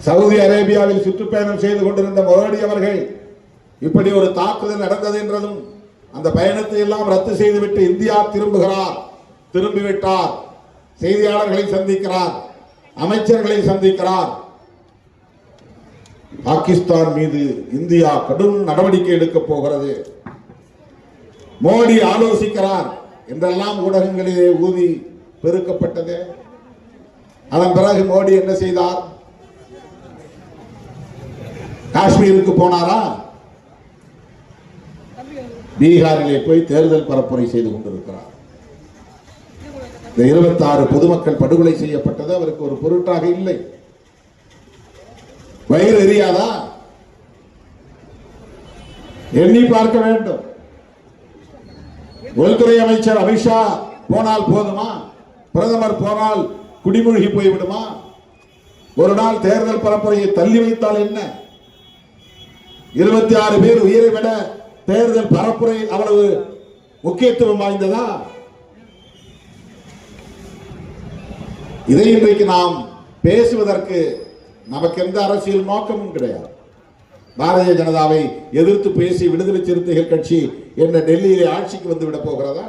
Saudi அரேபியாவில் சுற்றுப்பயணம் செய்து கொண்டிருந்த மோடி அவர்கள் இப்படி ஒரு தாக்குதல் நடந்தது என்றதும் அந்த பயணத்தை எல்லாம் ரத்து செய்துவிட்டு இந்தியா திரும்பிவிட்டார். செய்தியாளர்களை சந்திக்கிறார், அமைச்சர்களை சந்திக்கிறார். பாகிஸ்தான் மீது இந்தியா கடும் நடவடிக்கை எடுக்கப் போகிறது, மோடி ஆலோசிக்கிறார் என்றெல்லாம் ஊடகங்களிலே ஊதி பெருக்கப்பட்டது. அதன் பிறகு மோடி என்ன செய்தார்? காஷ்மீருக்கு போனாரா? பீகாரிலே போய் தேர்தல் பரப்புரை செய்து கொண்டிருக்கிறார். இந்த 26 பொதுமக்கள் படுகொலை செய்யப்பட்டது அவருக்கு ஒரு பொருட்டாக இல்லை. வயிறு எரியாதா? எண்ணி பார்க்க வேண்டும். உள்துறை அமைச்சர் அமித்ஷா போனால் போதுமா? பிரதமர் போனால் குடிமூழ்கி போய்விடுமா? ஒரு நாள் தேர்தல் பரப்புரையை தள்ளி வைத்தால் என்ன? 26 பேர் உயிரை விட தேர்தல் பரப்புரை அவ்வளவு முக்கியத்துவம் வாய்ந்ததா? இதை இன்றைக்கு நாம் பேசுவதற்கு நமக்கு எந்த அரசியல் நோக்கமும் கிடையாது. பாரதிய ஜனதாவை எதிர்த்து பேசி விடுதலை சிறுத்தைகள் கட்சி என்ன டெல்லியிலே ஆட்சிக்கு வந்து விட போகிறதா?